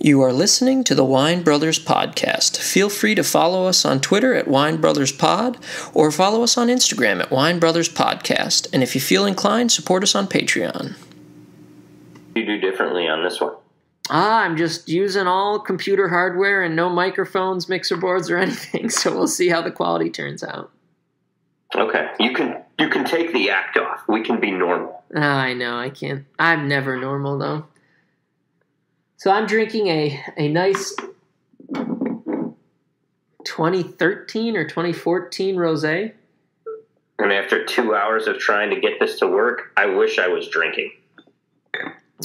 You are listening to the Wine Brothers Podcast. Feel free to follow us on Twitter at Wine Brothers Pod or follow us on Instagram at Wine Brothers Podcast. And if you feel inclined, support us on Patreon. You do differently on this one? I'm just using all computer hardware and no microphones, mixer boards, or anything, so we'll see how the quality turns out. Okay. You can take the act off. We can be normal. I know, I can't. I'm never normal, though. So I'm drinking a nice 2013 or 2014 rosé. And after 2 hours of trying to get this to work, I wish I was drinking.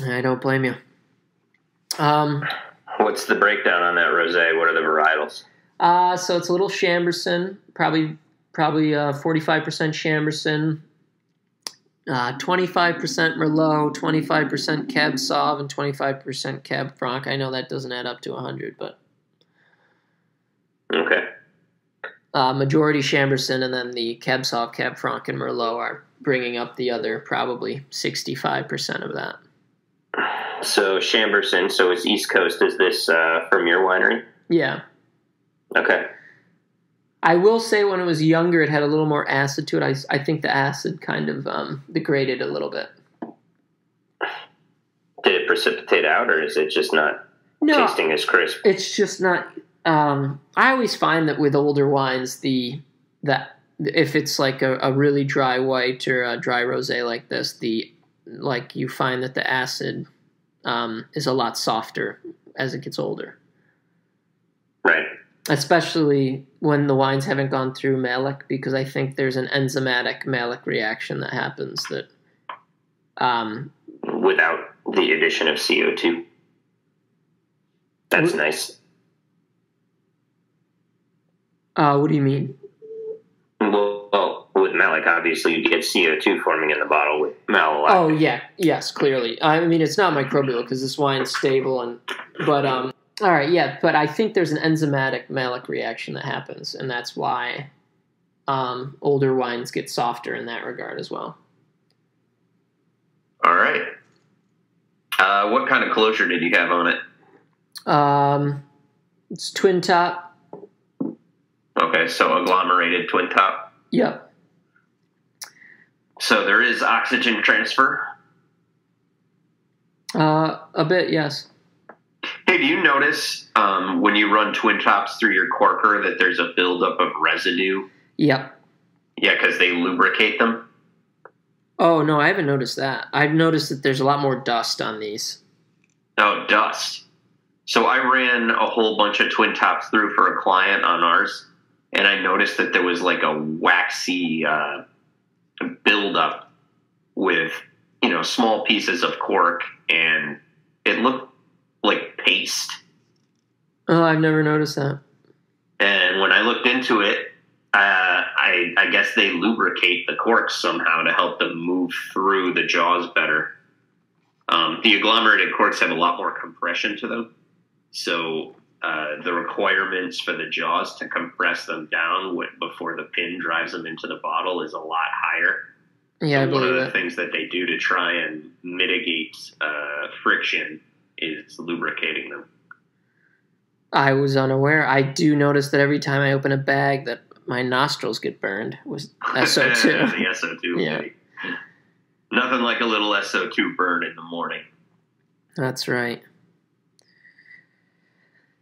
I don't blame you. What's the breakdown on that rosé? What are the varietals? So it's a little Chambourcin, probably 45% Chambourcin, 25% Merlot, 25% Cab Sauv, and 25% Cab Franc. I know that doesn't add up to 100, but okay. Majority Chambourcin, and then the Cab Sauv, Cab Franc, and Merlot are bringing up the other probably 65% of that. So Chambourcin, so it's East Coast. Is this from your winery? Yeah. Okay. I will say when it was younger, it had a little more acid to it. I think the acid kind of degraded a little bit. Did it precipitate out, or is it just not tasting as crisp? It's just not. I always find that with older wines, that if it's like a really dry white or a dry rosé like this, you find that the acid is a lot softer as it gets older. Right. Especially when the wines haven't gone through malic, because I think there's an enzymatic malic reaction that happens that without the addition of CO2. That's nice. What do you mean? Well, with malic, obviously you get CO2 forming in the bottle with malolactic. Oh yeah, yes, clearly. I mean, it's not microbial because this wine's stable, but all right, yeah, but I think there's an enzymatic malic reaction that happens, and that's why older wines get softer in that regard as well. All right. What kind of closure did you have on it? It's twin top. Okay, so agglomerated twin top. Yep. So there is oxygen transfer? A bit, yes. Hey, do you notice when you run twin tops through your corker that there's a buildup of residue? Yep. Yeah, because they lubricate them? Oh, no, I haven't noticed that. I've noticed that there's a lot more dust on these. Oh, dust. So I ran a whole bunch of twin tops through for a client on ours, and I noticed that there was like a waxy buildup with, small pieces of cork, and it looked like paste. Oh, I've never noticed that. And when I looked into it, I guess they lubricate the corks somehow to help them move through the jaws better. The agglomerated corks have a lot more compression to them, so the requirements for the jaws to compress them down before the pin drives them into the bottle is a lot higher. Yeah, I believe one of the things that they do to try and mitigate friction is lubricating them. I was unaware. I do notice that every time I open a bag that my nostrils get burned with SO2. The SO2. Yeah. Nothing like a little SO2 burn in the morning. That's right.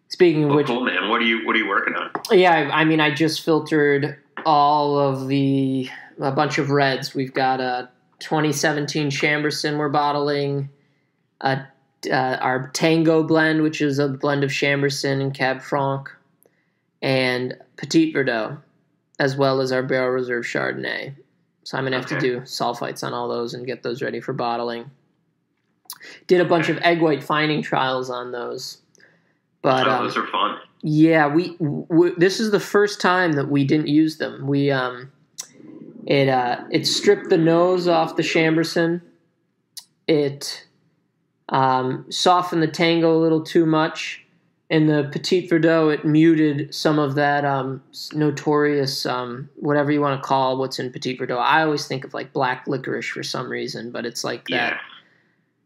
Speaking of which, cool, man. What are you working on? Yeah, I mean, I just filtered all of a bunch of reds. We've got a 2017 Chambourcin we're bottling, our Tango blend, which is a blend of Chambourcin and Cab Franc, and Petit Verdot, as well as our Barrel Reserve Chardonnay. So I'm going to have to do sulfites on all those and get those ready for bottling. Did a bunch of egg white fining trials on those. But those are fun. Yeah, we this is the first time that we didn't use them. It stripped the nose off the Chambourcin. It softened the Tango a little too much. In the Petit Verdot, it muted some of that notorious, whatever you want to call what's in Petit Verdot. I always think of like black licorice for some reason, but it's like that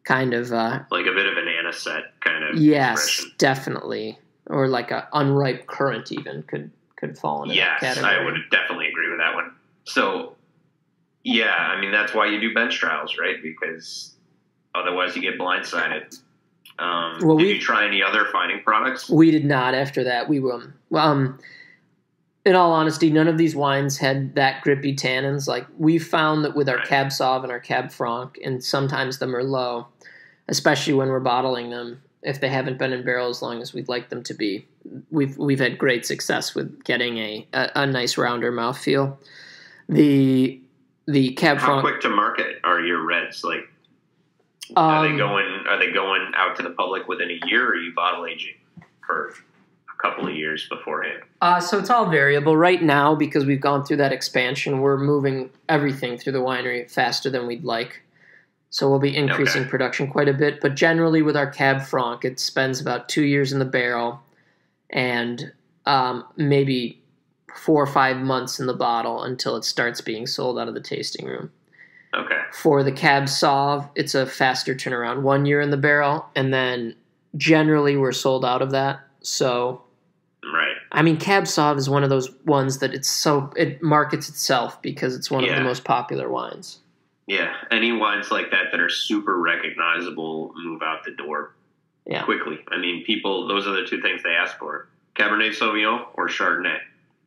kind of... like a bit of an anisette kind of Yes, expression. definitely. Or like a unripe currant even could fall into that category. I would definitely agree with that one. So, yeah, I mean, that's why you do bench trials, right? Because otherwise you get blindsided. Did you try any other fining products? We did not after that. In all honesty, none of these wines had that grippy tannins. Like, we found that with our Cab Sauv and our Cab Franc, and sometimes the Merlot, especially when we're bottling them, if they haven't been in barrel as long as we'd like them to be, we've had great success with getting a nice rounder mouthfeel. The Cab Franc. How quick to market are your reds? Like, are they going out to the public within a year, or are you bottle aging for a couple of years beforehand? So it's all variable. Right now, because we've gone through that expansion, we're moving everything through the winery faster than we'd like. So we'll be increasing production quite a bit. But generally with our Cab Franc, it spends about 2 years in the barrel and maybe 4 or 5 months in the bottle until it starts being sold out of the tasting room. Okay. For the Cab Sauv, it's a faster turnaround. 1 year in the barrel, and then generally we're sold out of that. So, right. I mean, Cab Sauv is one of those ones that it markets itself because it's one of the most popular wines. Yeah, any wines like that are super recognizable move out the door quickly. I mean, people, those are the two things they ask for: Cabernet Sauvignon or Chardonnay.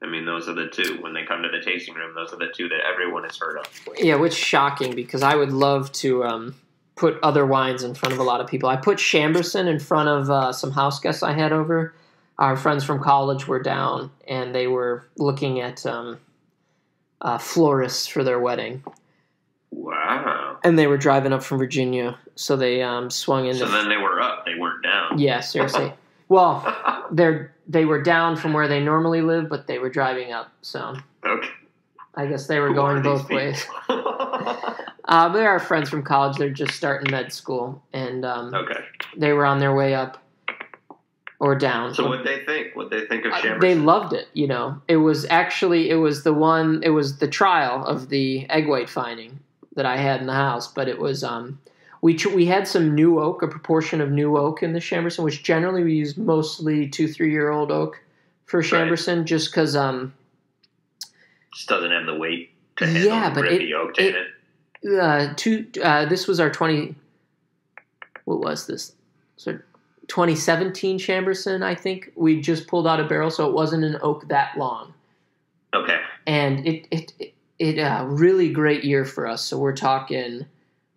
I mean, those are the two. When they come to the tasting room, those are the two that everyone has heard of. Yeah, which is shocking because I would love to put other wines in front of a lot of people. I put Chambourcin in front of some house guests I had over. Our friends from college were down, and they were looking at florists for their wedding. Wow. And they were driving up from Virginia, so they swung in. So then they were up. They weren't down. Yeah, seriously. Well, they were down from where they normally live, but they were driving up. So I guess they were going both ways. They're our friends from college. They're just starting med school, and they were on their way up or down. So what'd they think? What'd they think of Chambourcin? They loved it. You know, it was the trial of the egg white fining that I had in the house, but it was we had some new oak, a proportion of new oak in the Chambourcin, which generally we use mostly 2-3 year old oak for Chambourcin, just because just doesn't have the weight to handle grippy oak tannin. This was our 20. What was this? So 2017 Chambourcin, I think. We just pulled out a barrel, so it wasn't an oak that long. Okay. And it really great year for us. So we're talking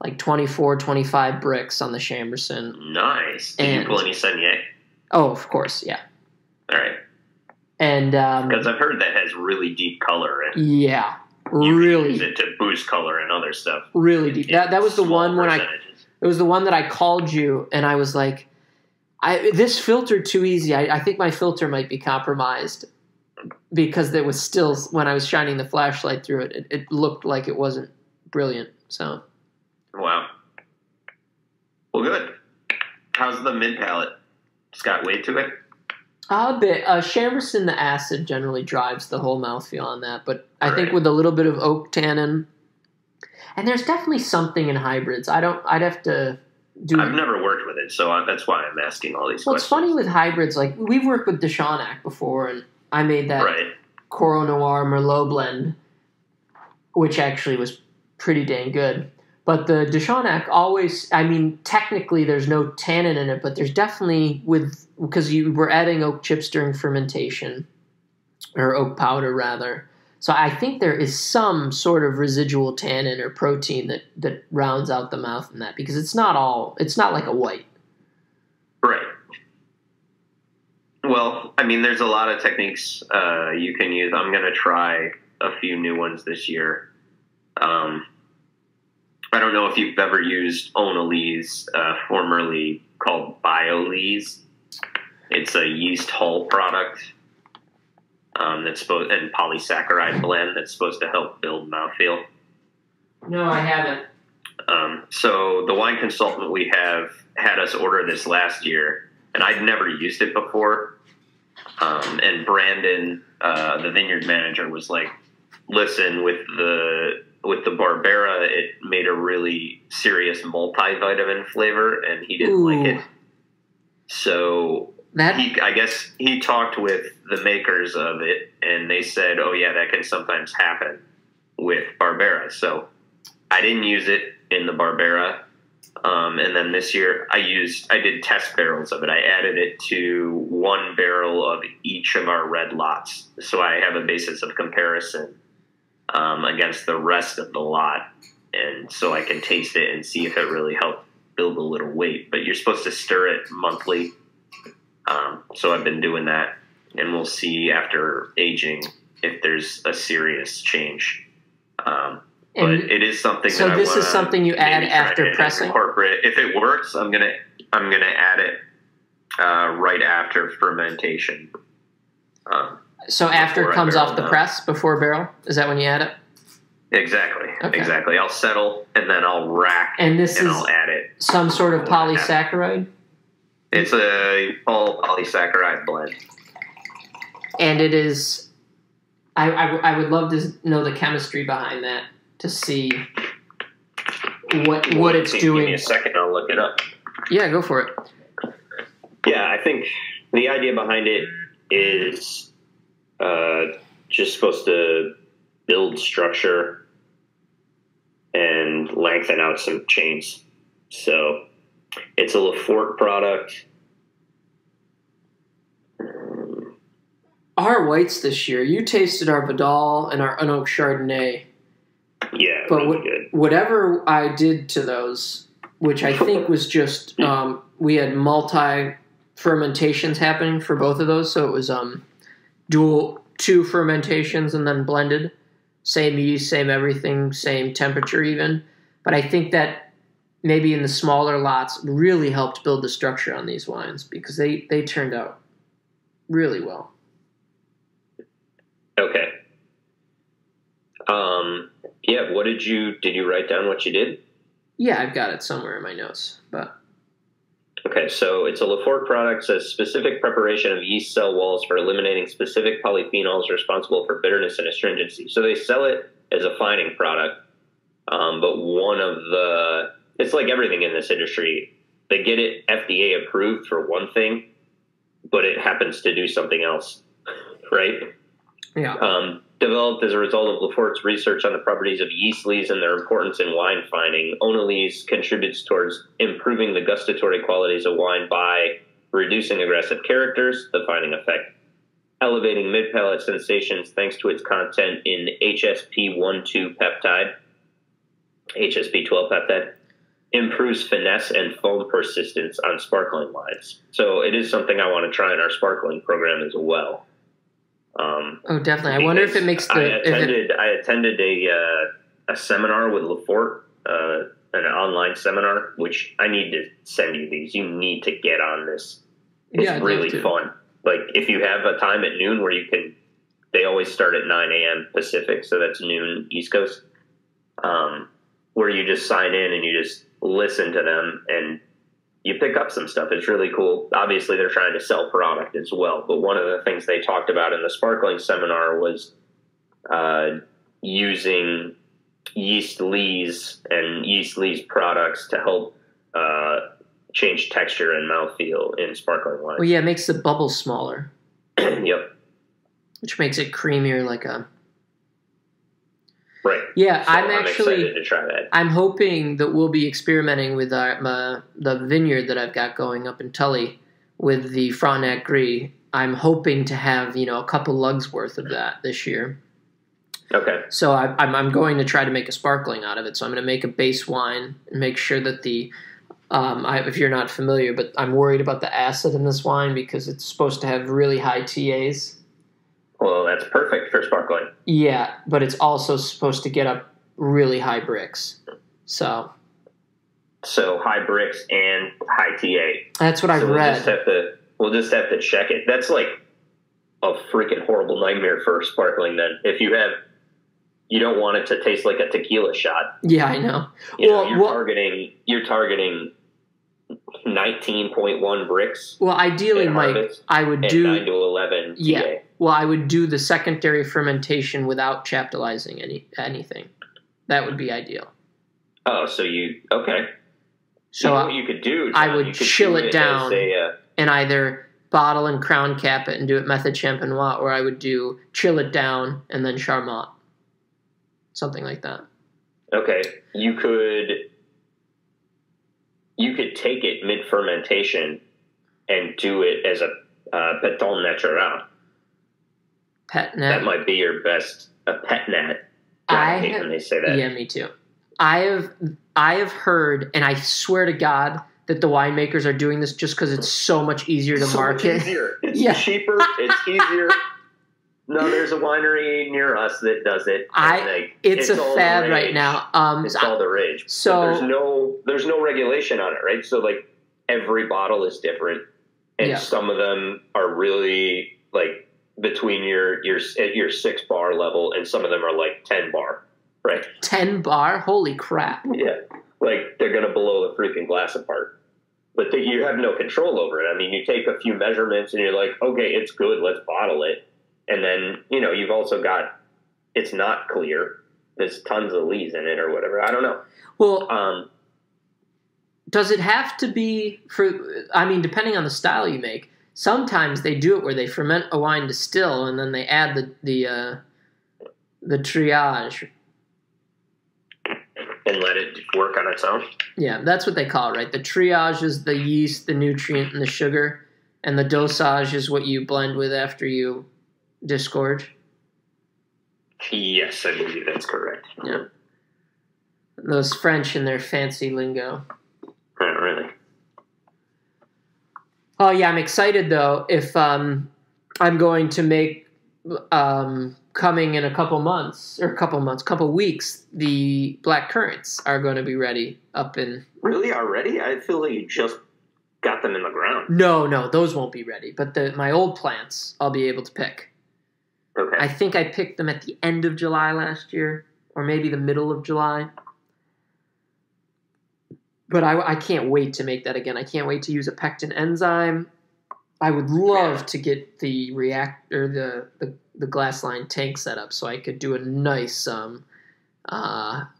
like 24, 25 bricks on the Chambourcin. Nice. Did you pull any Saignée? Oh, of course, yeah. All right. And because I've heard that has really deep color. Yeah, you really. Use it to boost color and other stuff. Really deep. That was the one when it was the one that I called you and I was like, this filtered too easy. I think my filter might be compromised. Because there was still, when I was shining the flashlight through it, it looked like it wasn't brilliant. So, wow. Well, good. How's the mid palate? It's got weight to it. A bit. Chambourcin, the acid generally drives the whole mouthfeel on that, but I think with a little bit of oak tannin, and there's definitely something in hybrids. I'd have to do. I've never worked with it, so that's why I'm asking all these questions. Well, it's funny with hybrids. Like we've worked with Deschanac before, and I made that Coro Noir Merlot blend, which actually was pretty dang good. But the Deschanac always, I mean, technically there's no tannin in it, but there's definitely, because you were adding oak chips during fermentation, or oak powder rather. So I think there is some sort of residual tannin or protein that rounds out the mouth in that, because it's not like a white. Right. Well, I mean, there's a lot of techniques you can use. I'm going to try a few new ones this year. I don't know if you've ever used Onalese, formerly called BioLese. It's a yeast hull product and polysaccharide blend that's supposed to help build mouthfeel. No, I haven't. So the wine consultant we have had us order this last year, and I'd never used it before. And Brandon, the vineyard manager, was like, listen, with the Barbera, it made a really serious multivitamin flavor, and he didn't like it. So I guess he talked with the makers of it, and they said, "Oh yeah, that can sometimes happen with Barbera." So I didn't use it in the Barbera, and then this year I did test barrels of it. I added it to one barrel of each of our red lots, so I have a basis of comparison against the rest of the lot, and so I can taste it and see if it really helped build a little weight. But you're supposed to stir it monthly. So I've been doing that, and we'll see after aging if there's a serious change. But it is something. So that this is something you add after pressing. Incorporate. If it works, I'm gonna add it right after fermentation. So after it comes off the press, before barrel, is that when you add it? Exactly. Okay. Exactly. I'll settle and then I'll rack and I'll add it. Some sort of polysaccharide. It's a full polysaccharide blend. And it is. I would love to know the chemistry behind that to see what it's doing. Give me a second, I'll look it up. Yeah, go for it. Yeah, I think the idea behind it is just supposed to build structure and lengthen out some chains. So it's a Lafort product. Our whites this year, you tasted our Vidal and our Unoak Chardonnay. Yeah, but really good. Whatever I did to those, which I think was just, we had multi-fermentations happening for both of those, so it was two fermentations and then blended. Same yeast, same everything, same temperature even. But I think that maybe in the smaller lots really helped build the structure on these wines because they turned out really well. Okay. Yeah, what did you write down what you did? Yeah, I've got it somewhere in my notes, but. Okay, so it's a Lafort product, says specific preparation of yeast cell walls for eliminating specific polyphenols responsible for bitterness and astringency. So they sell it as a fining product, but it's like everything in this industry. They get it FDA approved for one thing, but it happens to do something else, right? Yeah. Developed as a result of Lafort's research on the properties of yeast lees and their importance in wine fining, Onalees contributes towards improving the gustatory qualities of wine by reducing aggressive characters, the fining effect, elevating mid-palate sensations thanks to its content in HSP12 peptide, HSP12 peptide, improves finesse and foam persistence on sparkling wines. So it is something I want to try in our sparkling program as well. Oh, definitely. I wonder if it makes I attended a seminar with Lafort, an online seminar, which I need to send you these. You need to get on this. It's really fun. Like if you have a time at noon where they always start at 9 a.m. Pacific, so that's noon East Coast, where you just sign in and you just listen to them and you pick up some stuff. It's really cool. Obviously, they're trying to sell product as well. But one of the things they talked about in the sparkling seminar was using yeast lees and yeast lees products to help change texture and mouthfeel in sparkling wine. Well, yeah, it makes the bubbles smaller. Yep. Which makes it creamier, like a... Right. Yeah, so I'm excited to try that. I'm hoping that we'll be experimenting with the vineyard that I've got going up in Tully with the Frontenac Gris. I'm hoping to have a couple lugs worth of that this year. Okay. So I'm going to try to make a sparkling out of it. So I'm going to make a base wine and make sure that if you're not familiar, but I'm worried about the acid in this wine because it's supposed to have really high TAs. Well, that's perfect for sparkling. Yeah, but it's also supposed to get up really high bricks. So high bricks and high TA. That's what I've read. We'll just have to check it. That's like a freaking horrible nightmare for sparkling then. If you don't want it to taste like a tequila shot. Yeah, I know. You're targeting 19.1 bricks. Well, ideally, Mike, I would do 9 to 11 TA. Yeah. Well, I would do the secondary fermentation without chaptalizing anything. That would be ideal. Oh, so okay. So what you could do, John, I would chill it down. and either bottle and crown cap it and do it method champenois, or I would do chill it down and then Charmat. Something like that. Okay. You could take it mid-fermentation and do it as a péton naturel. Pet nat. That might be your best, a pet nat. I hate when they say that. Yeah, me too. I have heard, and I swear to God that the winemakers are doing this just because it's so much easier to market. Much easier. It's cheaper. It's easier. No, there's a winery near us that does it. It's a fad right now. It's all the rage. So there's no regulation on it, right? So like every bottle is different, and some of them are really like between your 6 bar level, and some of them are like 10 bar, right? 10 bar, holy crap! Yeah, like they're gonna blow the freaking glass apart. But you have no control over it. I mean, you take a few measurements, and you're like, okay, it's good. Let's bottle it. And then, you've also got, it's not clear. There's tons of lees in it or whatever. I don't know. Well, does it have to be depending on the style you make, sometimes they do it where they ferment a wine to still and then they add the triage. And let it work on its own? Yeah, that's what they call it, right? The triage is the yeast, the nutrient, and the sugar. And the dosage is what you blend with after you disgorge? Yes, I believe that's correct. Yeah. Those French and their fancy lingo. Not really. Oh, yeah, I'm excited, though. If I'm going to make, coming in a couple weeks, the black currants are going to be ready up in... Really? Already? I feel like you just got them in the ground. No, those won't be ready. But my old plants, I'll be able to pick. Okay. I think I picked them at the end of July last year, or maybe the middle of July. But I can't wait to make that again. I can't wait to use a pectin enzyme. I would love to get the reactor, the glass line tank set up so I could do a nice, hot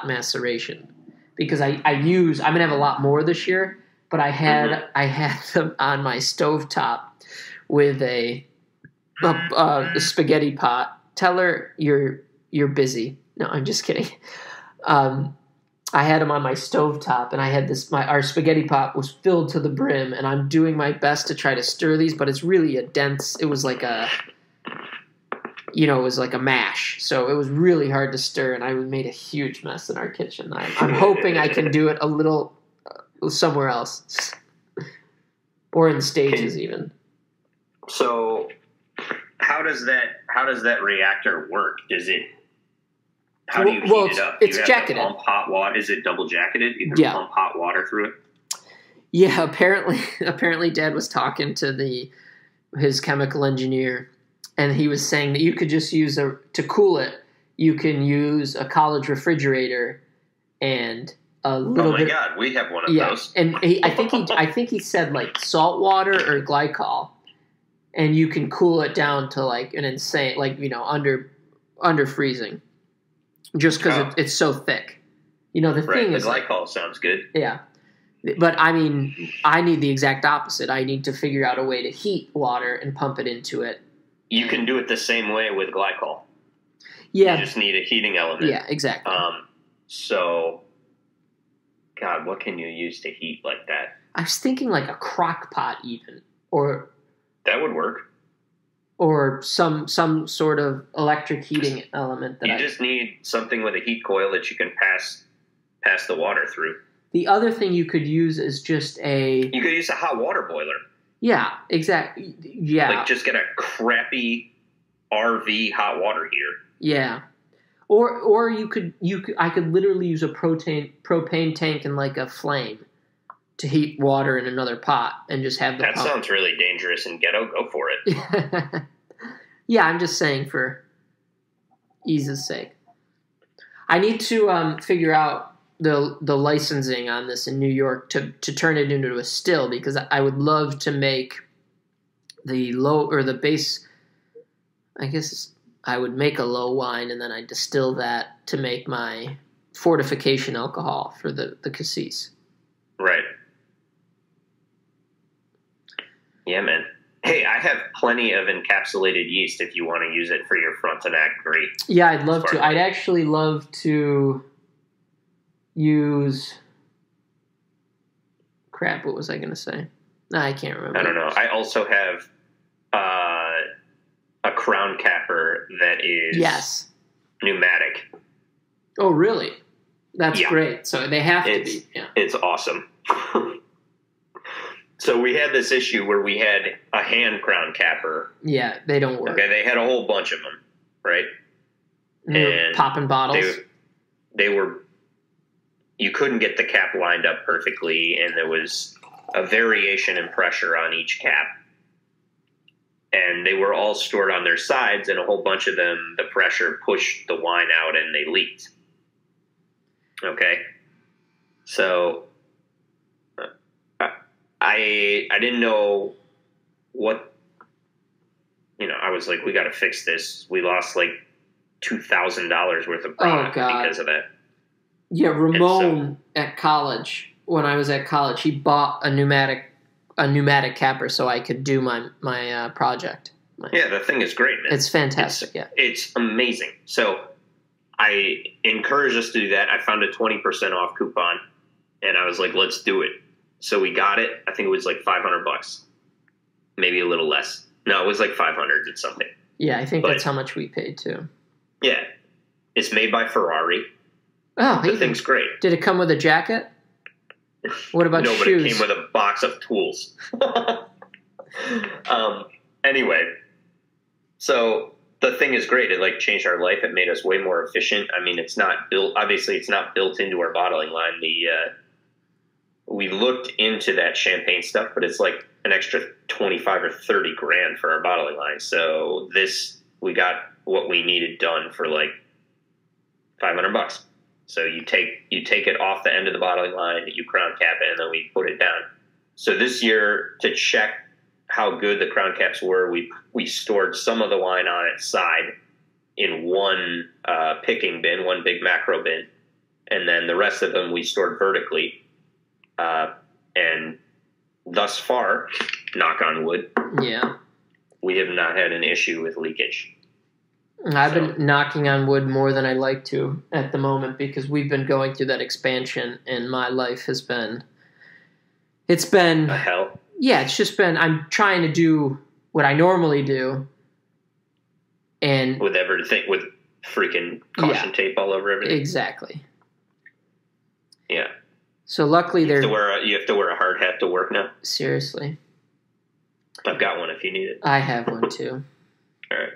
maceration. Because I'm gonna have a lot more this year, but I had them on my stovetop with a spaghetti pot. Tell her you're busy. No, I'm just kidding. I had them on my stovetop, and I had our spaghetti pot was filled to the brim, and I'm doing my best to try to stir these, but it's really it was like a mash, so it was really hard to stir, and I made a huge mess in our kitchen. I'm hoping I can do it a little somewhere else, or in stages even. So, how does that reactor work? How do you heat it up? It's jacketed. Pump hot water. Is it double jacketed? You can pump hot water through it. Yeah, apparently, Dad was talking to his chemical engineer, and he was saying that you could just use to cool it. You can use a college refrigerator and a little bit. Oh my God, we have one of those. And I think he said like salt water or glycol, and you can cool it down to like an insane, like under freezing, just because it's so thick. The thing is, the glycol sounds good. Yeah. But I mean, I need the exact opposite. I need to figure out a way to heat water and pump it into it. You can do it the same way with glycol. Yeah. You just need a heating element. Yeah, exactly. So, God, what can you use to heat like that? I was thinking like a crock pot even. Or that would work. Or some sort of electric heating element. You just need something with a heat coil that you can pass the water through. The other thing you could use is just you could use a hot water boiler. Yeah, exactly. Yeah. Like just get a crappy RV hot water heater. Yeah. Or I could literally use a propane tank and like a flame to heat water in another pot and just have the That pump. sounds really dangerous and ghetto. Go for it. Yeah, I'm just saying for ease's sake. I need to figure out the licensing on this in New York to turn it into a still, because I would love to make the low or the base. I guess I would make a low wine and then I distill that to make my fortification alcohol for the cassis. Right. Yeah, man. Hey, I have plenty of encapsulated yeast if you want to use it for your Frontenac Great. Yeah, I'd love to. I'd actually love to use... Crap, what was I going to say? I can't remember. I don't know. I also have a crown capper that is pneumatic. Oh, really? That's great. So they have to be. Yeah. It's awesome. So we had this issue where we had a hand crown capper. Yeah, they don't work. Okay, they had a whole bunch of them, right? And popping bottles. They were... You couldn't get the cap lined up perfectly, and there was a variation in pressure on each cap. And they were all stored on their sides, and a whole bunch of them, the pressure pushed the wine out and they leaked. Okay? So I didn't know what, I was like, we got to fix this. We lost like $2,000 worth of product because of that. Yeah, Ramon at college, when I was at college, he bought a pneumatic capper so I could do my project. Yeah, the thing is great, man. It's fantastic, It's amazing. So I encouraged us to do that. I found a 20% off coupon, and I was like, let's do it. So we got it. I think it was like $500, maybe a little less. No, it was like 500 and something. Yeah, I think that's how much we paid too. Yeah, it's made by Ferrari. Oh, the thing's great. Did it come with a jacket? What about shoes? No, but it came with a box of tools. Anyway, so the thing is great. It like changed our life. It made us way more efficient. I mean, it's not built. Obviously, it's not built into our bottling line. We looked into that champagne stuff, but it's like an extra 25 or 30 grand for our bottling line. So we got what we needed done for like $500. So you take it off the end of the bottling line, you crown cap it, and then we put it down. So this year, to check how good the crown caps were, we stored some of the wine on its side in one picking bin, one big macro bin, and then the rest of them we stored vertically. And thus far, knock on wood, we have not had an issue with leakage. I've been knocking on wood more than I like to at the moment because we've been going through that expansion, and my life has been... It's been... A hell? Yeah, it's just been... I'm trying to do what I normally do, and... With freaking caution tape all over everything? Exactly. Yeah. So luckily you have to wear a hard hat to work now? Seriously. I've got one if you need it. I have one too. All right.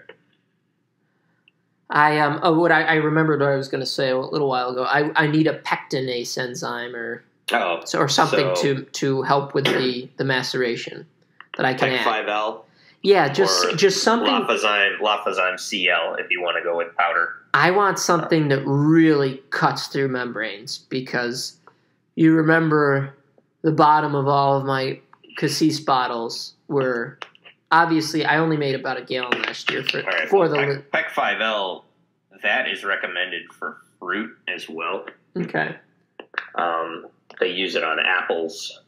I remembered what I was going to say a little while ago. I need a pectinase enzyme or something to help with the maceration that I can add. Pec-5L. Yeah, just something. Lafazyme CL if you want to go with powder. I want something that really cuts through membranes because you remember the bottom of all of my Cassis bottles were. Obviously, I only made about a gallon last year for the Pec-5L. That is recommended for fruit as well. Okay. They use it on apples.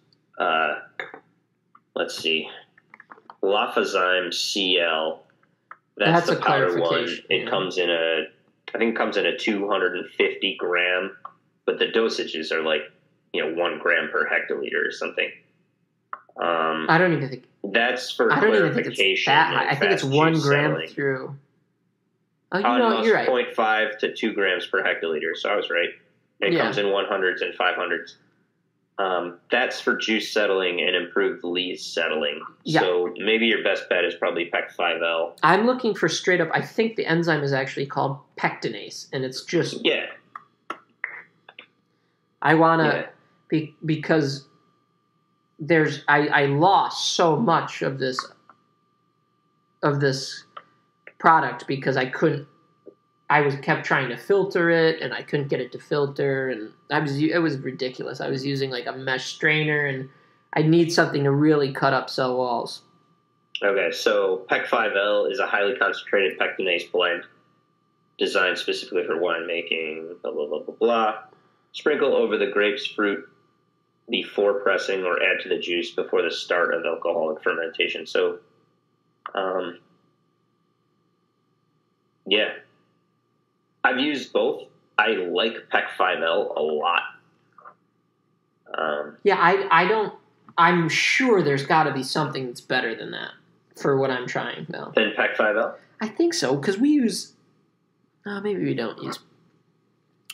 Let's see, Lafazyme CL. That's the powder one. It comes in I think it comes in a 250 gram, but the dosages are like 1 gram per hectoliter or something. I don't even think that's for I don't even think it's that high. I think it's 1 gram through. Oh, no, you're right. 0.5 to 2 grams per hectoliter. So I was right. It comes in 100s and 500s. That's for juice settling and improved lees settling. Yeah. So maybe your best bet is probably Pec-5L. I'm looking for straight up. I think the enzyme is actually called pectinase, and it's just I want to because there's I lost so much of this product because I kept trying to filter it and I couldn't get it to filter, and it was ridiculous. I was using like a mesh strainer, and I need something to really cut up cell walls. Okay, so Pec-5L is a highly concentrated pectinase blend designed specifically for winemaking, blah, blah, blah, blah, blah. Sprinkle over the grapes, fruit, before pressing or add to the juice before the start of alcoholic fermentation. So, yeah, I've used both. I like PEC 5L a lot. I'm sure there's got to be something that's better than that for what I'm trying now. Than PEC 5L? I think so, because we use... maybe we don't use...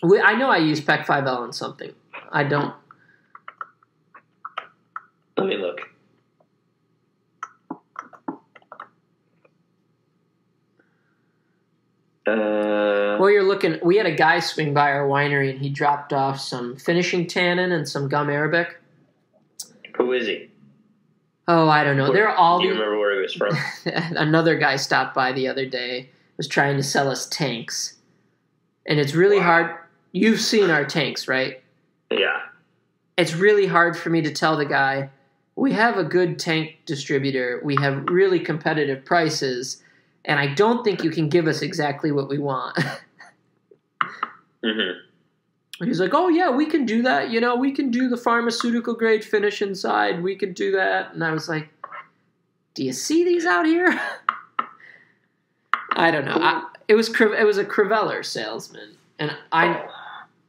I know I use PEC 5L on something. I don't... Let me look. Well, you're looking... We had a guy swing by our winery, and he dropped off some finishing tannin and some gum arabic. Who is he? Oh, I don't know. They're all... Do you remember where he was from? Another guy stopped by the other day, was trying to sell us tanks. And it's really hard... You've seen our tanks, right? Yeah. It's really hard for me to tell the guy, we have a good tank distributor, we have really competitive prices, and I don't think you can give us exactly what we want. Mm-hmm. He's like, oh yeah, we can do that. We can do the pharmaceutical grade finish inside. We can do that. And I was like, do you see these out here? I don't know. It was a Criveller salesman. And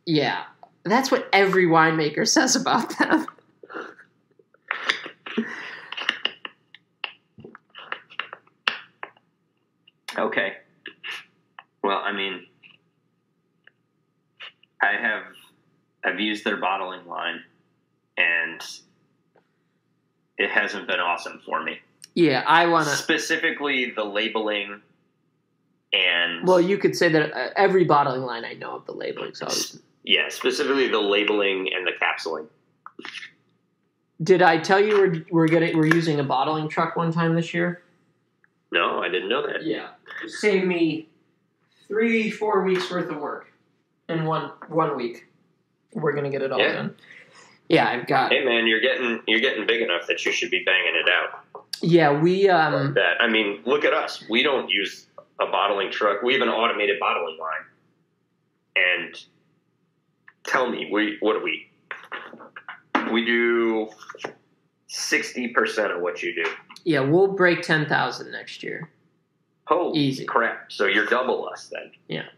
yeah, that's what every winemaker says about them. Okay. Well, I mean, I've used their bottling line, and it hasn't been awesome for me. Yeah, I want to... Specifically the labeling and... Well, you could say that every bottling line I know of the labeling. So yeah, specifically the labeling and the capsuling. Did I tell you we're using a bottling truck one time this year? No, I didn't know that. Yeah. Saved me 3-4 weeks worth of work in one week. We're gonna get it all done. Yeah, I've got... Hey man, you're getting big enough that you should be banging it out. Yeah, we like that. I mean, look at us. We don't use a bottling truck. We have an automated bottling line. And tell me, what do we? We do 60% of what you do. Yeah, we'll break 10,000 next year. Holy easy crap! So you're double us then. Yeah.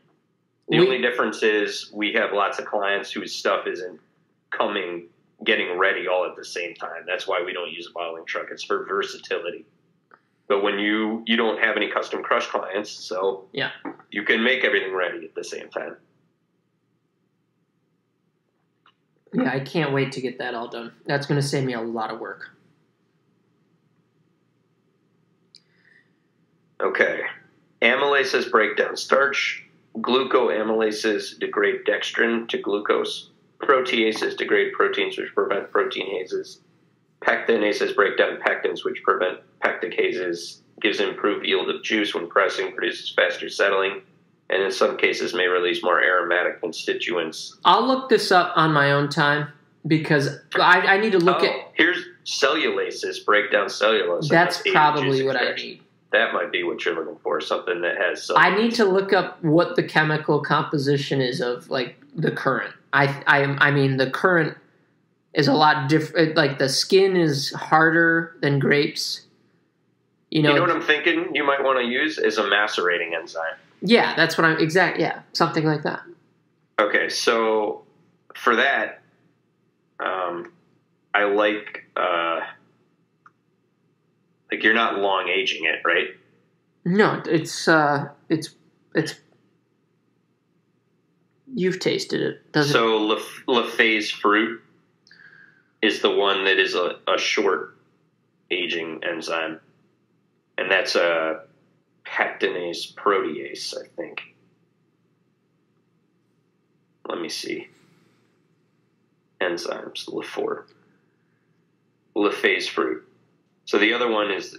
The only difference is we have lots of clients whose stuff isn't getting ready all at the same time. That's why we don't use a bottling truck. It's for versatility. But when you don't have any custom crush clients, so yeah, you can make everything ready at the same time. Yeah, I can't wait to get that all done. That's going to save me a lot of work. Okay. Amylases break down starch. Glucoamylases degrade dextrin to glucose. Proteases degrade proteins, which prevent proteinase. Pectinases break down pectins, which prevent pecticases. Gives improved yield of juice when pressing, produces faster settling, and in some cases may release more aromatic constituents. I'll look this up on my own time because I need to look at... Here's cellulases break down cellulose. That's probably what I need. That might be what you're looking for, something that has cellulose. I need to look up what the chemical composition is of, like, the current. I mean, the current is a lot different. Like, the skin is harder than grapes. You know what I'm thinking you might want to use is a macerating enzyme. Yeah, that's what I'm... Yeah, something like that. Okay, so for that, I like you're not long aging it, right? No, it's you've tasted it, doesn't it? So Lafay's fruit is the one that is a short aging enzyme, and that's a pectinase protease, I think. Let me see. Enzymes, Lafay's fruit. So the other one is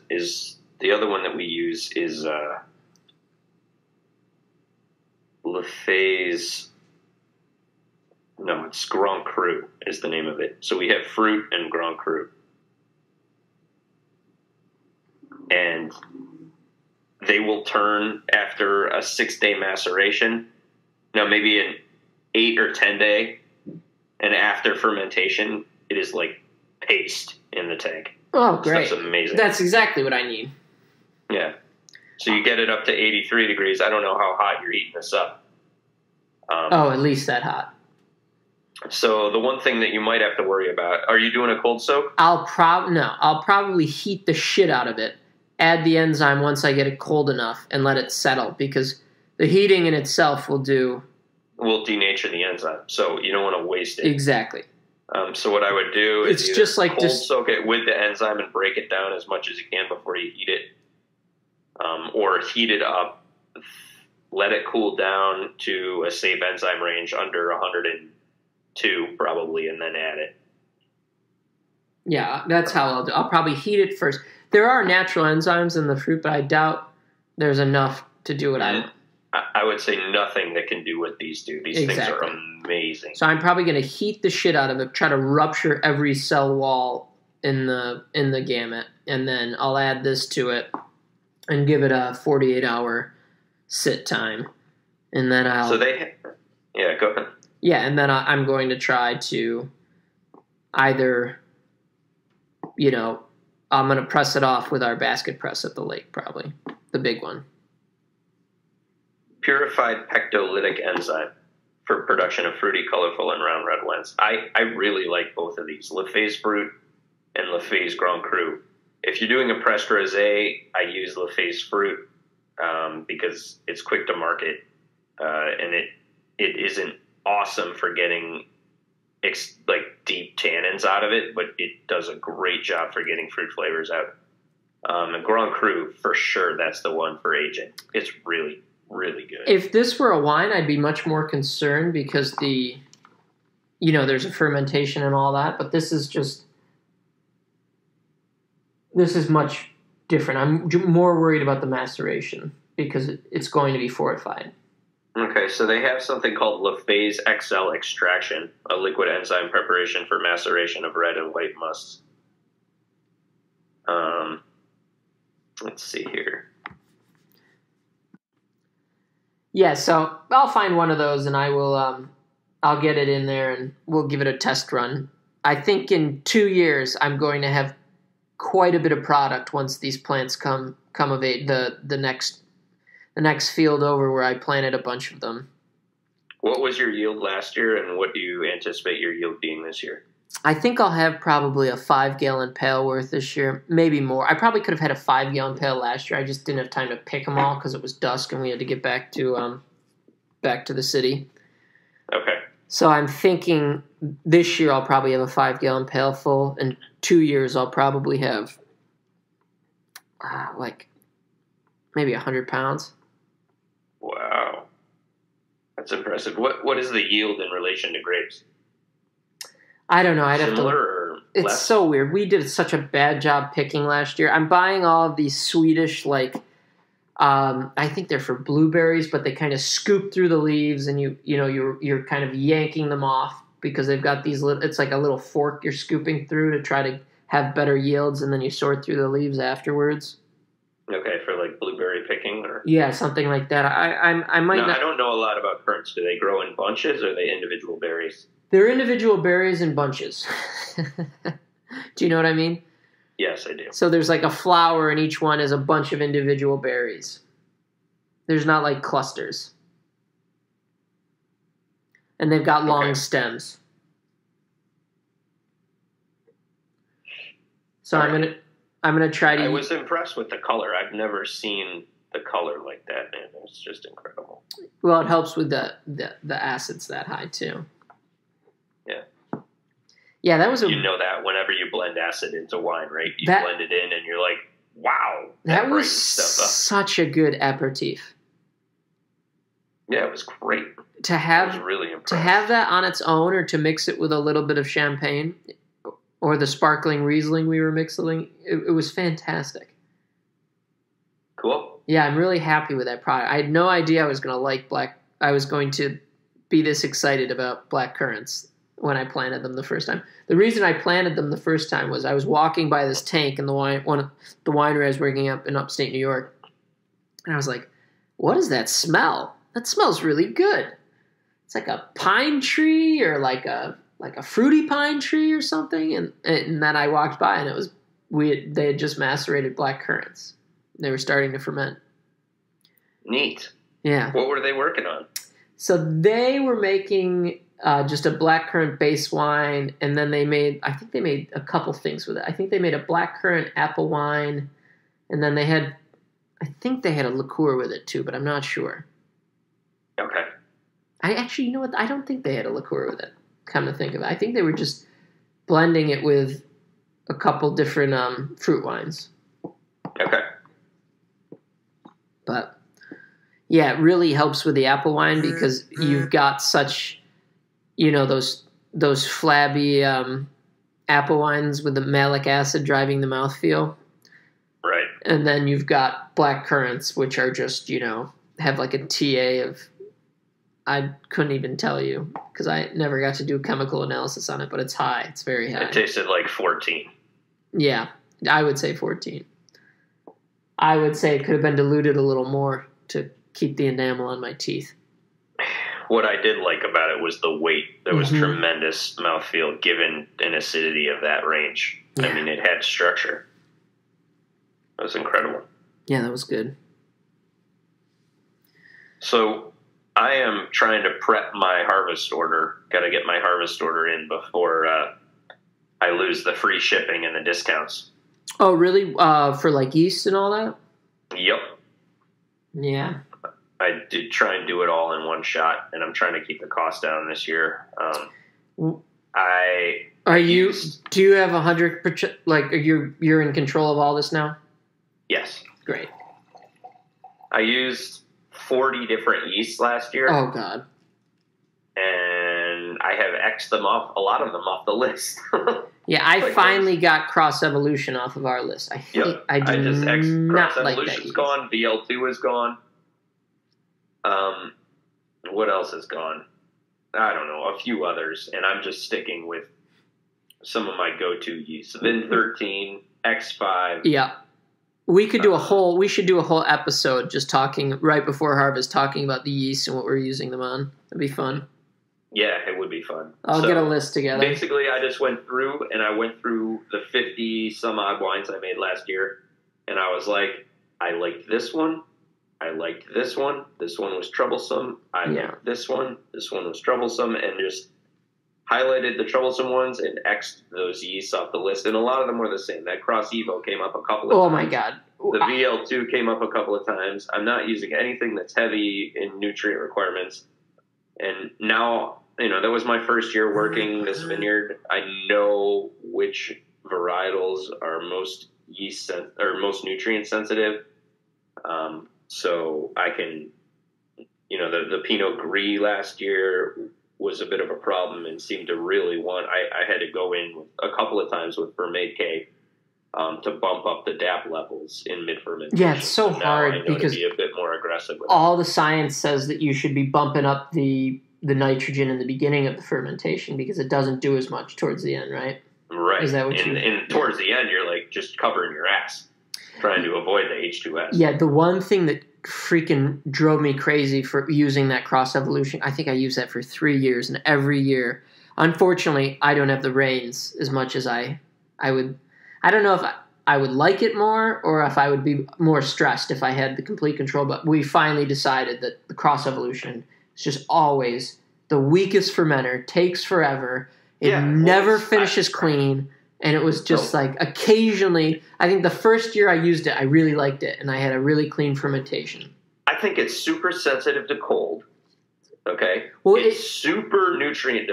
the other one that we use is Lafay's. No, it's Grand Cru is the name of it. So we have fruit and Grand Cru, and they will turn after a 6-day maceration. Now maybe an 8 or 10 day, and after fermentation, it is like paste in the tank. Oh, great. That's amazing. That's exactly what I need. Yeah. So you get it up to 83 degrees. I don't know how hot you're heating this up. At least that hot. So the one thing that you might have to worry about, are you doing a cold soak? I'll probably heat the shit out of it. Add the enzyme once I get it cold enough and let it settle, because the heating in itself will denature the enzyme. So you don't want to waste it. Exactly. So what I would do is it's just like cold soak it with the enzyme and break it down as much as you can before you heat it, or heat it up. Let it cool down to a safe enzyme range under 102 probably, and then add it. Yeah, that's how I'll do. I'll probably heat it first. There are natural enzymes in the fruit, but I doubt there's enough to do what I want. I would say nothing that can do what these do. These things are amazing. So I'm probably going to heat the shit out of it, try to rupture every cell wall in the gamut, and then I'll add this to it and give it a 48-hour sit time, and then I'll. So go ahead. Yeah, and then I'm going to try to either, I'm going to press it off with our basket press at the lake, probably the big one. Purified pectolytic enzyme for production of fruity, colorful, and round red wines. I really like both of these, Lefay's Fruit and Lefay's Grand Cru. If you're doing a pressed rosé, I use Lefay's Fruit because it's quick to market, and it isn't awesome for getting deep tannins out of it, but it does a great job for getting fruit flavors out. And Grand Cru, for sure, that's the one for aging. It's really, really good. If this were a wine, I'd be much more concerned because there's a fermentation and all that, but this is much different. I'm more worried about the maceration because it's going to be fortified. Okay, so they have something called Lefay's XL extraction, a liquid enzyme preparation for maceration of red and white musts. Let's see here. Yeah, so I'll find one of those and I will. I'll get it in there and we'll give it a test run. I think in 2 years I'm going to have quite a bit of product once these plants come of age. The next field over where I planted a bunch of them. What was your yield last year, and what do you anticipate your yield being this year? I think I'll have probably a 5-gallon pail worth this year, maybe more. I probably could have had a 5-gallon pail last year. I just didn't have time to pick them all because it was dusk and we had to get back to the city. Okay. So I'm thinking this year I'll probably have a 5-gallon pail full. In 2 years I'll probably have maybe 100 pounds. Wow. That's impressive. What is the yield in relation to grapes? I don't know. I'd have to. Or it's less? So weird. We did such a bad job picking last year. I'm buying all of these Swedish, I think they're for blueberries, but they kind of scoop through the leaves, and you're kind of yanking them off because they've got these. It's like a little fork you're scooping through to try to have better yields, and then you sort through the leaves afterwards. Okay, for blueberry picking, or yeah, something like that. I might. I don't know a lot about currants. Do they grow in bunches, or are they individual berries? They're individual berries in bunches. Do you know what I mean? Yes, I do. So there's a flower, and each one is a bunch of individual berries. There's not clusters, and they've got long stems. So right. I'm gonna try to. I was impressed with the color. I've never seen the color like that, man. It's just incredible. Well, it helps with the acids that high too. Yeah. Yeah, that was You know that whenever you blend acid into wine, right? You blend it in, and you're like, wow. That was such a good aperitif. Yeah, it was great. I was really impressed. To have that on its own, or to mix it with a little bit of champagne, or the sparkling Riesling we were mixing, it was fantastic. Cool. Yeah, I'm really happy with that product. I had no idea I was going to be this excited about black currants when I planted them the first time. The reason I planted them the first time was I was walking by this tank in the winery I was working up in upstate New York, and I was like, "What is that smell? That smells really good. It's like a pine tree or like a like a fruity pine tree or something, and then I walked by and they had just macerated black currants. They were starting to ferment. Neat. Yeah. What were they working on? So they were making just a blackcurrant base wine, and then I think they made a couple things with it. I think they made a blackcurrant apple wine, and then I think they had a liqueur with it too, but I'm not sure. Okay. You know what? I don't think they had a liqueur with it, come to think of it. I think they were just blending it with a couple different fruit wines. Okay. But yeah, it really helps with the apple wine because you've got such, those flabby apple wines with the malic acid driving the mouthfeel. Right. And then you've got black currants, which are just, have like a TA of, I couldn't even tell you because I never got to do chemical analysis on it, but it's high. It's very high. It tasted like 14. Yeah, I would say 14. I would say it could have been diluted a little more to keep the enamel on my teeth. What I did like about it was the weight. There was tremendous mouthfeel given an acidity of that range. Yeah. I mean, it had structure. It was incredible. Yeah, that was good. So I am trying to prep my harvest order. Got to get my harvest order in before I lose the free shipping and the discounts. Oh, really? For like yeast and all that? Yep. Yeah. I did try and do it all in one shot, and I'm trying to keep the cost down this year. Do you have 100%, like, you're in control of all this now? Yes. Great. I used 40 different yeasts last year. Oh, God. And I have X'd them off, a lot of them off the list. Yeah, I finally got Cross Evolution off of our list. I just X'd Cross Evolution's gone. VL2 is gone. What else is gone? I don't know. A few others. And I'm just sticking with some of my go-to yeasts. Vin 13, X5. Yeah. We should do a whole episode just talking right before harvest, talking about the yeast and what we're using them on. That'd be fun. Yeah, it would be fun. I'll get a list together. Basically, I just went through the 50 some odd wines I made last year, and I was like, I liked this one. I liked this one. This one was troublesome. I liked this one. This one was troublesome, and just highlighted the troublesome ones and X'd those yeasts off the list. And a lot of them were the same. That Cross Evo came up a couple of times. Oh, my God. The VL2 came up a couple of times. I'm not using anything that's heavy in nutrient requirements. And now, that was my first year working this vineyard. I know which varietals are most most nutrient sensitive. So I can, the Pinot Gris last year was a bit of a problem and seemed to really I had to go in a couple of times with Fermentation to bump up the DAP levels in mid-fermentation. Yeah, it's so hard because to be a bit more aggressive with all the science says that you should be bumping up the nitrogen in the beginning of the fermentation because it doesn't do as much towards the end, right? Right. Is that what and towards the end, you're like just covering your ass, trying to avoid the H2S. Yeah, the one thing that freaking drove me crazy for using that Cross Evolution, I think I used that for 3 years, and every year, unfortunately, I don't have the reins as much as I would. I don't know if I would like it more or if I would be more stressed if I had the complete control, but we finally decided that the Cross Evolution is just always the weakest fermenter, takes forever, it never finishes clean. And it was just like occasionally, I think the first year I used it, I really liked it. And I had a really clean fermentation. I think it's super sensitive to cold. Okay? Well, it's super nutrient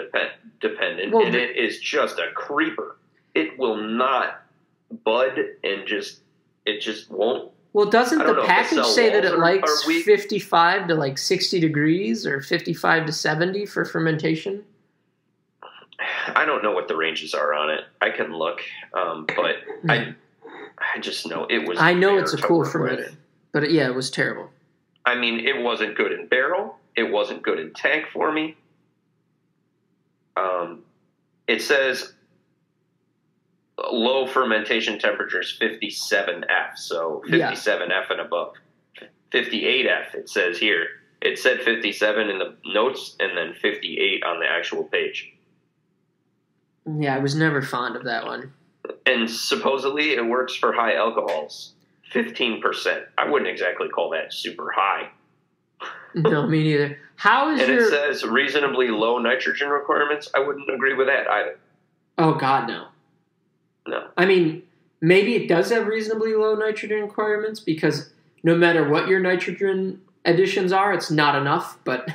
dependent. And it is just a creeper. It will not bud and it just won't. Well, doesn't the package say that it likes 55 to like 60 degrees or 55 to 70 for fermentation? I don't know what the ranges are on it. I can look, but I just know it was. I know it's a cool fermenter, but it was terrible. I mean, it wasn't good in barrel. It wasn't good in tank for me. It says low fermentation temperatures 57F, so 57F and above. 58F, it says here. It said 57 in the notes and then 58 on the actual page. Yeah, I was never fond of that one. And supposedly it works for high alcohols. 15%. I wouldn't exactly call that super high. No, me neither. How is and your... it says reasonably low nitrogen requirements. I wouldn't agree with that either. Oh, God, no. No. I mean, maybe it does have reasonably low nitrogen requirements because no matter what your nitrogen additions are, it's not enough, but...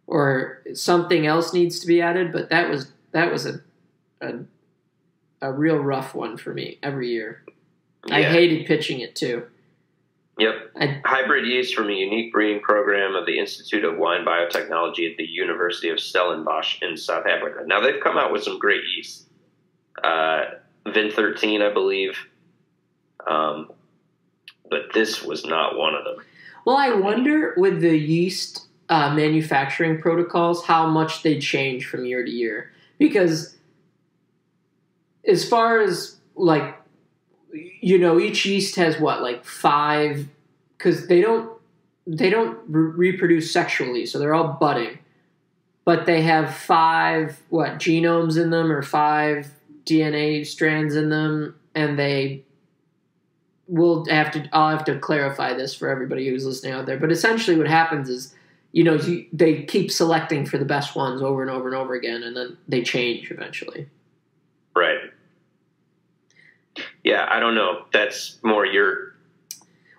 Or something else needs to be added, but that was a real rough one for me every year. Yeah. I hated pitching it too. Yep. Hybrid yeast from a unique breeding program of the Institute of Wine Biotechnology at the University of Stellenbosch in South Africa. Now, they've come out with some great yeast. Vin 13, I believe. But this was not one of them. Well, I wonder with the yeast manufacturing protocols how much they change from year to year. Because as far as, like, each yeast has what, like 5, because they don't reproduce sexually, so they're all budding. But they have 5, genomes in them or 5 DNA strands in them, and I'll have to clarify this for everybody who's listening out there. But essentially what happens is, they keep selecting for the best ones over and over and over again, and then they change eventually. Right. Yeah, I don't know. That's more your.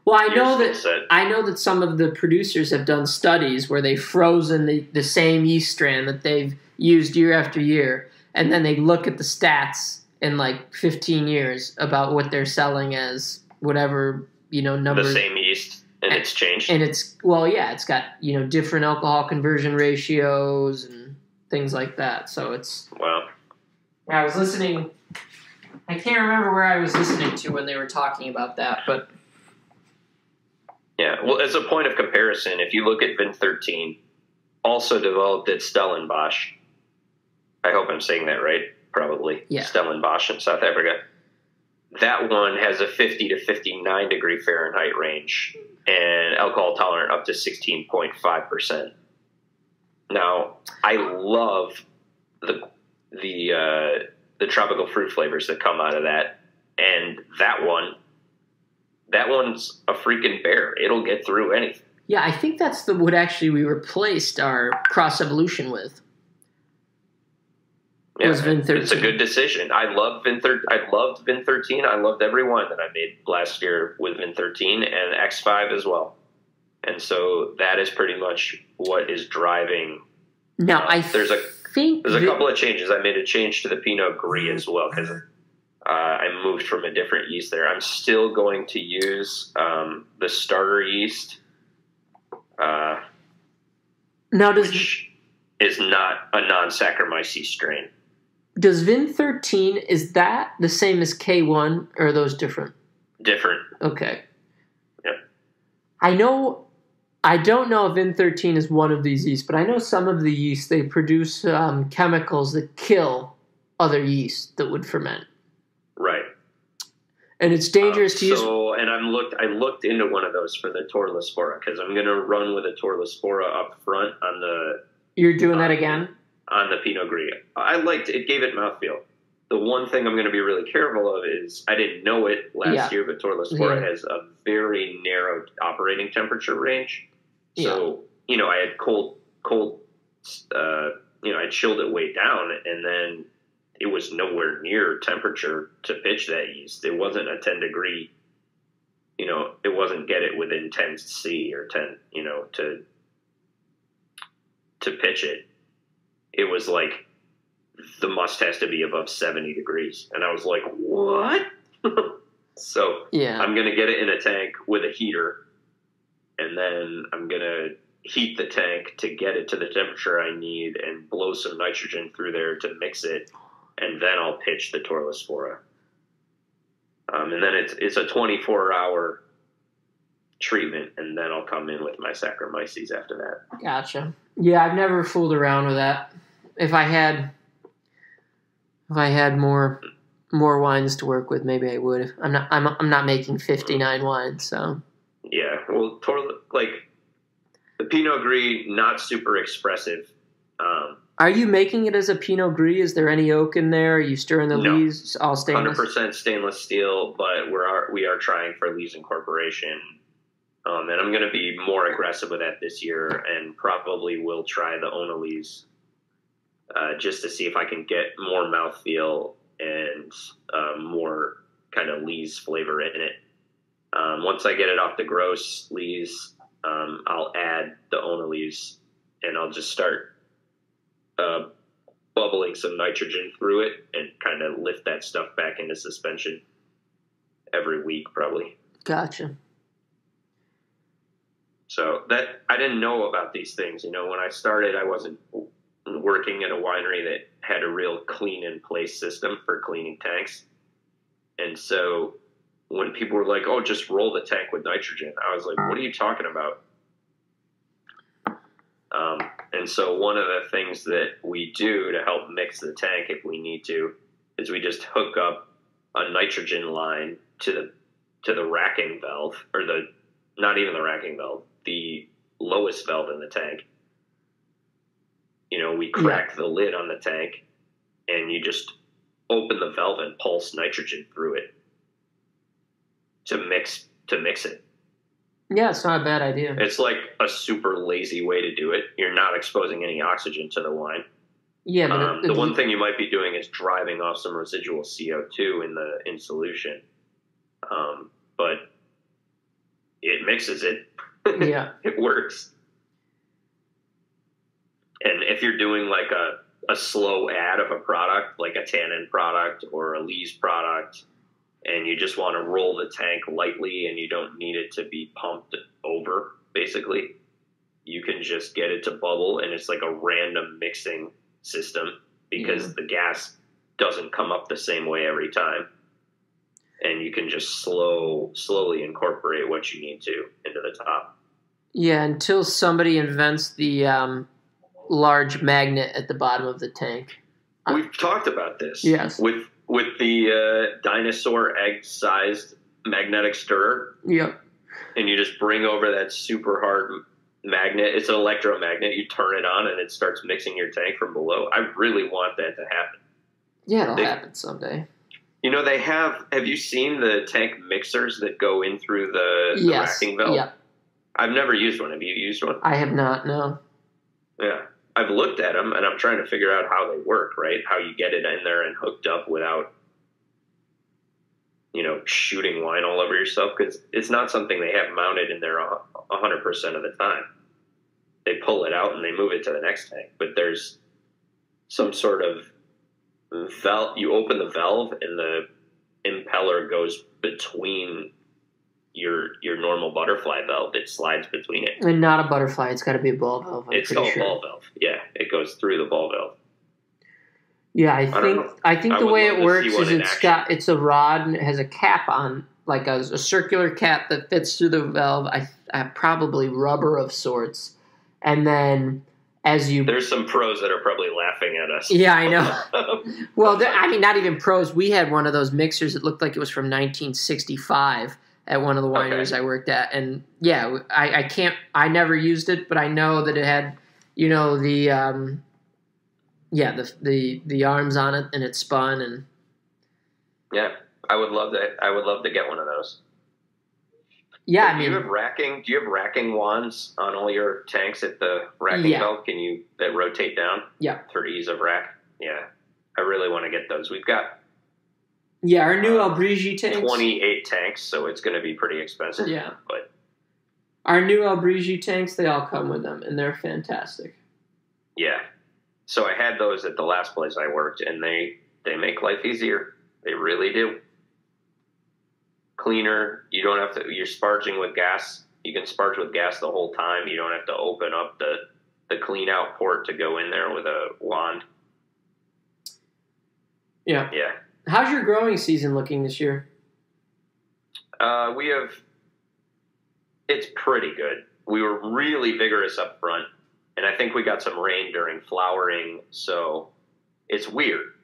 Well, I know that some of the producers have done studies where they've frozen the same yeast strand that they've used year after year, and then they look at the stats in like 15 years about what they're selling as whatever numbers. The same yeast. And it's changed. And it's got, different alcohol conversion ratios and things like that. So it's... Wow. I was listening... I can't remember where I was listening to when they were talking about that, but... Yeah, well, as a point of comparison, if you look at Vin 13, also developed at Stellenbosch. I hope I'm saying that right. Probably. Yeah. Stellenbosch in South Africa. That one has a 50 to 59 degree Fahrenheit range and alcohol tolerant up to 16.5%. Now, I love the tropical fruit flavors that come out of that, and that one's a freaking bear. It'll get through anything. Yeah, I think that's what actually we replaced our cross evolution with. Yeah, Vin 13. It's a good decision. I loved Vin 13. I loved every wine that I made last year with Vin 13 and X5 as well. And so that is pretty much what is driving. Now, there's a couple of changes. I made a change to the Pinot Gris as well because I moved from a different yeast there. I'm still going to use the starter yeast, which is not a non-Saccharomyces strain. Does Vin 13, is that the same as K1, or are those different? Different. Okay. Yep. I don't know if Vin 13 is one of these yeasts, but I know some of the yeasts, they produce chemicals that kill other yeast that would ferment. Right. And it's dangerous to use. And I looked into one of those for the Torlaspora because I'm going to run with a Torlaspora up front on the. You're doing that again? On the Pinot Gris. I liked it. It gave it mouthfeel. The one thing I'm going to be really careful of is I didn't know it last year, but Torlaspora has a very narrow operating temperature range. So, I had cold, I chilled it way down, and then it was nowhere near temperature to pitch that yeast. It wasn't a 10 degree, it wasn't get it within 10 C or 10, to pitch it. It was like the must has to be above 70 degrees. And I was like, what? So I'm going to get it in a tank with a heater. And then I'm going to heat the tank to get it to the temperature I need and blow some nitrogen through there to mix it. And then I'll pitch the Torlaspora. And then it's a 24-hour treatment. And then I'll come in with my Saccharomyces after that. Gotcha. Yeah, I've never fooled around with that. If I had more wines to work with, maybe I would. I'm not making 59 wines, so. Yeah, well, the Pinot Gris, not super expressive. Are you making it as a Pinot Gris? Is there any oak in there? Are you stirring the No. lees? All stainless? 100% stainless steel, but we are trying for lees incorporation. And I'm going to be more aggressive with that this year, and probably will try the Ona lees just to see if I can get more mouthfeel and more kind of lees flavor in it. Once I get it off the gross lees, I'll add the Ona lees, and I'll just start bubbling some nitrogen through it and kind of lift that stuff back into suspension every week, probably. Gotcha. So that I didn't know about these things. When I started, I wasn't working at a winery that had a real clean in place system for cleaning tanks. And so when people were like, "Oh, just roll the tank with nitrogen," I was like, "What are you talking about?" And so one of the things that we do to help mix the tank if we need to is we just hook up a nitrogen line to the racking valve, or not even the racking valve, the lowest valve in the tank. We crack the lid on the tank, and you just open the valve and pulse nitrogen through it to mix it. Yeah, it's not a bad idea. It's like a super lazy way to do it. You're not exposing any oxygen to the wine. Yeah, but the one thing you might be doing is driving off some residual CO2 in solution. But it mixes it. Yeah. It works. And if you're doing like a slow add of a product, like a tannin product or a lees product, and you just want to roll the tank lightly and you don't need it to be pumped over, basically, you can just get it to bubble, and it's like a random mixing system because the gas doesn't come up the same way every time. And you can just slowly incorporate what you need to into the top. Yeah, until somebody invents the large magnet at the bottom of the tank. We've talked about this. Yes. With the dinosaur egg-sized magnetic stirrer. Yep. And you just bring over that super hard magnet. It's an electromagnet. You turn it on, and it starts mixing your tank from below. I really want that to happen. Yeah, it'll happen someday. They have you seen the tank mixers that go in through the racking valve? Yeah. I've never used one. Have you used one? I have not, no. Yeah. I've looked at them, and I'm trying to figure out how they work, right? How you get it in there and hooked up without, shooting wine all over yourself, because it's not something they have mounted in there 100% of the time. They pull it out and they move it to the next tank, but there's some sort of valve. You open the valve, and the impeller goes between your normal butterfly valve. It slides between it. And not a butterfly. It's got to be a ball valve. It's called ball valve. Yeah, it goes through the ball valve. Yeah, I think the way it works is it's a rod, and it has a cap on, like a circular cap that fits through the valve. I probably rubber of sorts, and then there's some pros that are probably laughing at us. Yeah, I know. Well, not even pros. We had one of those mixers that looked like it was from 1965 at one of the wineries I worked at, and yeah, I never used it, but I know that it had, the arms on it, and it spun, and yeah, I would love that. I would love to get one of those. Yeah, do you have racking wands on all your tanks at the racking valve? That rotate down? Yeah, for ease of rack. Yeah, I really want to get those. We've got our new Albrigi tanks. 28 tanks, so it's going to be pretty expensive. Yeah, but our new Albrigi tanks, they all come with them, and they're fantastic. Yeah. So I had those at the last place I worked, and they make life easier. They really do. Cleaner. You don't have to. You're sparging with gas. You can sparge with gas the whole time. You don't have to open up the clean out port to go in there with a wand. Yeah. Yeah. How's your growing season looking this year? It's pretty good. We were really vigorous up front. And I think we got some rain during flowering, so it's weird.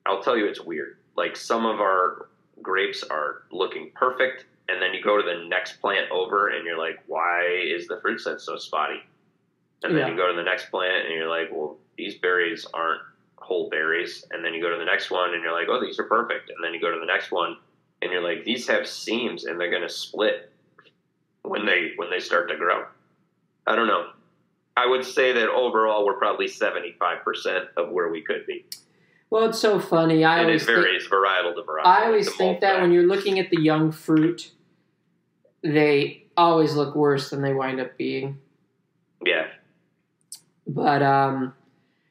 I'll tell you it's weird. Like, some of our grapes are looking perfect, and then you go to the next plant over, and you're like, why is the fruit set so spotty? And then you go to the next plant, and you're like, well, these berries aren't whole berries. And then you go to the next one and you're like, oh, these are perfect. And then you go to the next one and you're like, these have seams and they're going to split when they start to grow. I don't know. I would say that overall we're probably 75% of where we could be. Well, it's so funny. And it varies varietal to varietal. I always think that when you're looking at the young fruit, they always look worse than they wind up being. Yeah. But,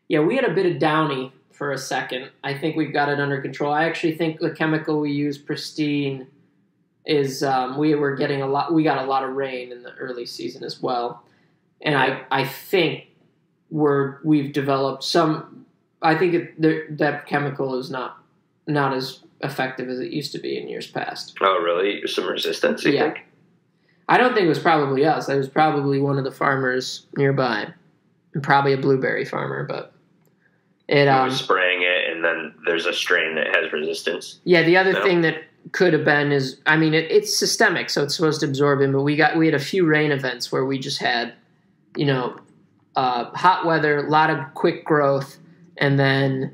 we had a bit of downy for a second. I think we've got it under control. I actually think the chemical we use, Pristine, is we got a lot of rain in the early season as well. And I think we've developed some. I think that chemical is not as effective as it used to be in years past. Oh, really? Some resistance, you think? I don't think it was probably us. It was probably one of the farmers nearby, and probably a blueberry farmer. But it was spraying it, and then there's a strain that has resistance. Yeah, the other thing that could have been is, I mean, it's systemic, so it's supposed to absorb in. But we had a few rain events where we just had, hot weather, a lot of quick growth. And then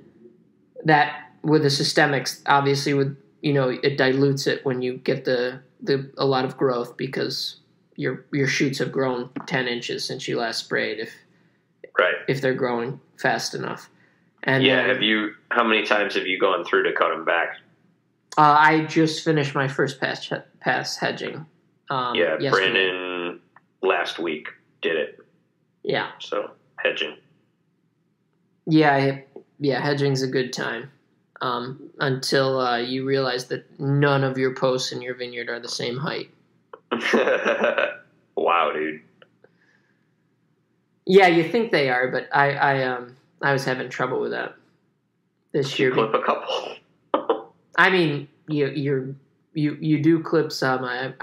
that with the systemics, obviously, it dilutes it when you get a lot of growth because your shoots have grown 10 inches since you last sprayed. If they're growing fast enough. And how many times have you gone through to cut them back? I just finished my first pass hedging. Yesterday. Brandon last week did it. Yeah. So hedging. Yeah, hedging's a good time until you realize that none of your posts in your vineyard are the same height. Wow, dude. Yeah, you think they are, but I was having trouble with that this year. Clip a couple. I mean, you do clip some.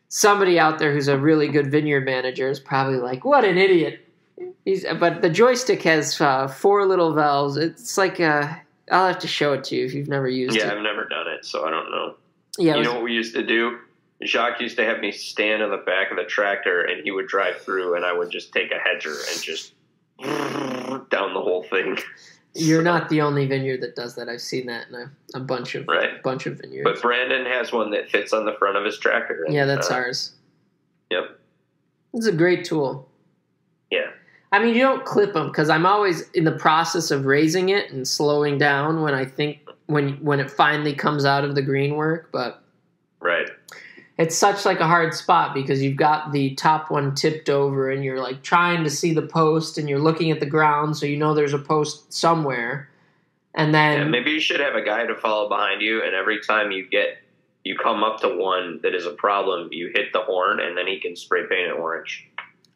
Somebody out there who's a really good vineyard manager is probably like, what an idiot. But the joystick has 4 little valves. It's like I'll have to show it to you if you've never used it. Yeah, I've never done it, so I don't know. Yeah, you know what we used to do? Jacques used to have me stand on the back of the tractor, and he would drive through, and I would just take a hedger and just down the whole thing. You're not the only vineyard that does that. I've seen that in a bunch of vineyards. But Brandon has one that fits on the front of his tractor. And, that's ours. Yep. It's a great tool. Yeah. I mean, you don't clip them because I'm always in the process of raising it and slowing down when I think when it finally comes out of the green work. But it's such like a hard spot because you've got the top one tipped over and you're like trying to see the post and you're looking at the ground so you know there's a post somewhere. And then maybe you should have a guy to follow behind you, and every time you come up to one that is a problem, you hit the horn and then he can spray paint it orange.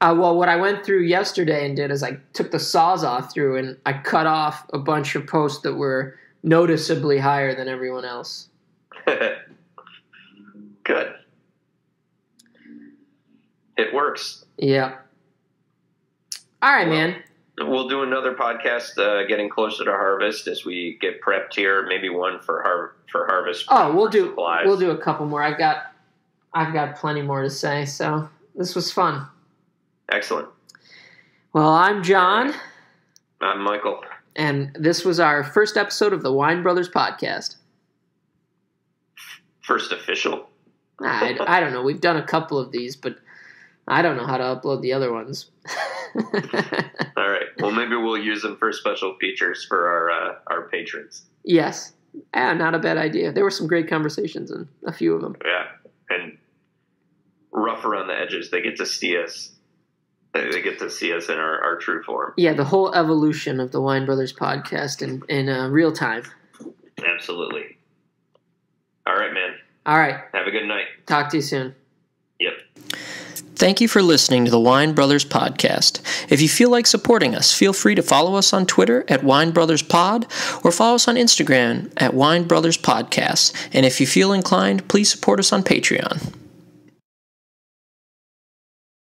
Well, what I went through yesterday and did is I took the Sawzall through and I cut off a bunch of posts that were noticeably higher than everyone else. Good. It works. Yeah. All right, man. We'll do another podcast getting closer to harvest as we get prepped here. Maybe one for harvest. Oh, we'll do a couple more. I've got plenty more to say. So this was fun. Excellent. Well, I'm John. I'm Michael. And this was our first episode of the Wine Brothers podcast. First official? I don't know. We've done a couple of these, but I don't know how to upload the other ones. All right. Well, maybe we'll use them for special features for our patrons. Yes. Not a bad idea. There were some great conversations in a few of them. Yeah. And rough around the edges. They get to see us. They get to see us in our true form. Yeah, the whole evolution of the Wine Brothers podcast in real time. Absolutely. All right, man. All right. Have a good night. Talk to you soon. Yep. Thank you for listening to the Wine Brothers podcast. If you feel like supporting us, feel free to follow us on Twitter at Wine Brothers Pod or follow us on Instagram at Wine Brothers Podcast. And if you feel inclined, please support us on Patreon.